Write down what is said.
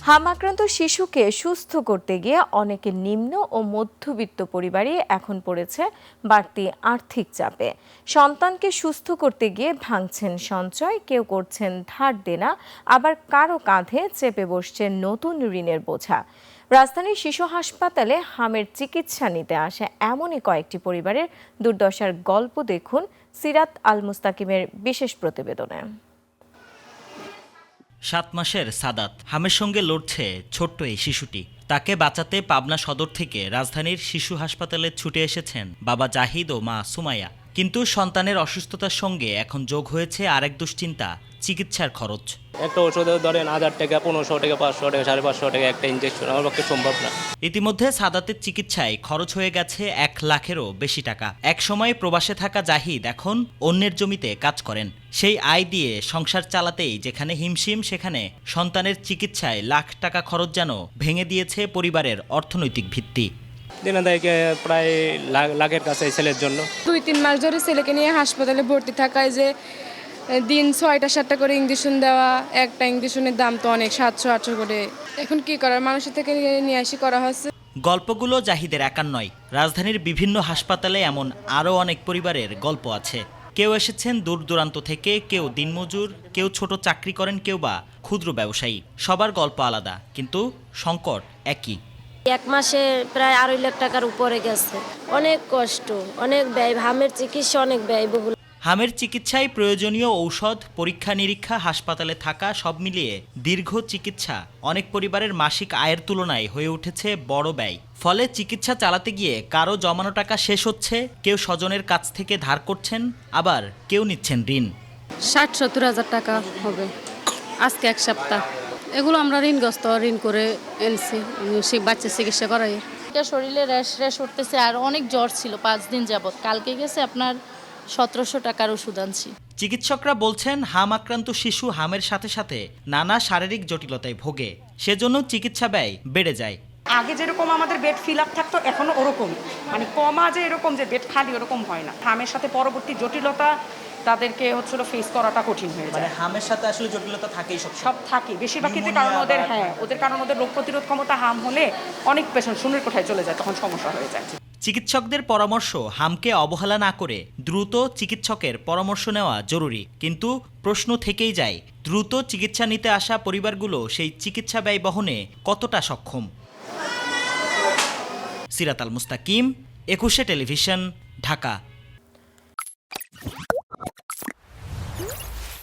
হাম আক্রান্ত শিশুকে সুস্থ করতে গিয়ে অনেকে নিম্ন ও মধ্যবিত্ত পরিবারই এখন পড়েছে বাড়তি আর্থিক চাপে। সন্তানকে সুস্থ করতে গিয়ে ভাঙছেন সঞ্চয়, কেউ করছেন ধার দেনা, আবার কারো কাঁধে চেপে বসছে নতুন ঋণের বোঝা। রাজধানীর শিশু হাসপাতালে হামের চিকিৎসা নিতে আসা এমনই কয়েকটি পরিবারের দুর্দশার গল্প দেখুন সিরাত আল মুস্তাকিমের বিশেষ প্রতিবেদনে। 7 মাসের সাদাত হামের সঙ্গে লড়ছে ছোট্ট এই শিশুটি। তাকে বাঁচাতে পাবনা সদর থেকে রাজধানীর শিশু হাসপাতালে ছুটে এসেছেন বাবা জাহিদ ও মা সুমাইয়া। কিন্তু সন্তানের অসুস্থতার সঙ্গে এখন যোগ হয়েছে আরেক দুশ্চিন্তা, চিকিৎসার খরচ। একটা ওষুধে ধরেন 1000 টাকা, 1500 টাকা, 500 টাকা, 550 টাকা একটা ইনজেকশন আমার পক্ষে সম্ভব না। ইতিমধ্যে সাদাতের চিকিৎসায় খরচ হয়ে গেছে 1 লাখেরও বেশি টাকা। এক সময় প্রবাসে থাকা জাহিদ এখন অন্যের জমিতে কাজ করেন। সেই আয় দিয়ে সংসার চালাতেই যেখানে হিমশিম, সেখানে সন্তানের চিকিৎসায় লাখ টাকা খরচ যেন ভেঙে দিয়েছে পরিবারের অর্থনৈতিক ভিত্তি। দিনাদায়কে প্রায় লাখের কাছে ছেলের জন্য। 2-3 মাস ধরে ছেলেকে নিয়ে হাসপাতালে ভর্তি থাকায় যে দিন 6টা-7টা করে ইঞ্জেকশন দেওয়া, একটা ইঞ্জেকশনের দাম তো অনেক, 700-800 করে। এখন কি করার, মানুষের থেকে নিয়ে আসি করা হচ্ছে। গল্পগুলো জাহিদের একার নয়, রাজধানীর বিভিন্ন হাসপাতালে এমন আরও অনেক পরিবারের গল্প আছে। কেউ এসেছেন দূর দূরান্ত থেকে, কেউ দিনমজুর, কেউ ছোট চাকরি করেন, কেউ বা ক্ষুদ্র ব্যবসায়ী। সবার গল্প আলাদা, কিন্তু সংকট একই। 1 মাসে প্রায় 2.5 লাখ টাকার উপরে গেছে। অনেক কষ্ট, অনেক ব্যয়, হামের চিকিৎসা অনেক ব্যয়বহুল। হামের চিকিৎসায় প্রয়োজনীয় ঔষধ, পরীক্ষা নিরীক্ষা, হাসপাতালে থাকা, সব মিলিয়ে দীর্ঘ চিকিৎসা অনেক পরিবারের মাসিক আয়ের তুলনায় হয়ে উঠেছে বড় ব্যয়। ফলে চিকিৎসা চালাতে গিয়ে কারো জমানো টাকা শেষ হচ্ছে, কেউ স্বজনের কাছ থেকে ধার করছেন, আবার কেউ নিচ্ছেন ঋণ। 60-70 হাজার টাকা হবে আজকে 1 সপ্তাহ। এগুলো আমরা ঋণ করে এনেছি, সেই বাচ্চার চিকিৎসা করাই। এটা শরীরে র্যাশ উঠতেছে আর অনেক জ্বর ছিল 5 দিন যাবত। কালকে গেছে আপনার 1700 টাকার ওষুধ আনছি। চিকিৎসকরা বলছেন হাম আক্রান্ত শিশু হামের সাথে সাথে নানা শারীরিক জটিলতায় ভোগে, সেজন্য চিকিৎসা ব্যয় বেড়ে যায়। আগে যেরকম আমাদের বেড ফিল আপ থাকতো, এখনো ওরকম, মানে কমা যে এরকম যে বেড খালি, ওরকম হয় না। হামের সাথে পরবর্তী জটিলতা তাদেরকে হচ্ছিল ফেস করাটা কঠিন হয়ে যায়। হামের সাথে আসলে জটিলতা থাকেই, সব থাকে বেশিরভাগ ক্ষেত্রে, কারণ ওদের রোগ প্রতিরোধ ক্ষমতা হাম হলে অনেক পেশেন্ট শূন্যের কোঠায় চলে যায়, তখন সমস্যা হয়ে যায়। চিকিৎসকদের পরামর্শ, হামকে অবহেলা না করে দ্রুত চিকিৎসকের পরামর্শ নেওয়া জরুরি। কিন্তু প্রশ্ন থেকেই যায়, দ্রুত চিকিৎসা নিতে আসা পরিবারগুলো সেই চিকিৎসা ব্যয় বহনে কতটা সক্ষম। সিরাত আল মুস্তাকিম, 21 টেলিভিশন, ঢাকা।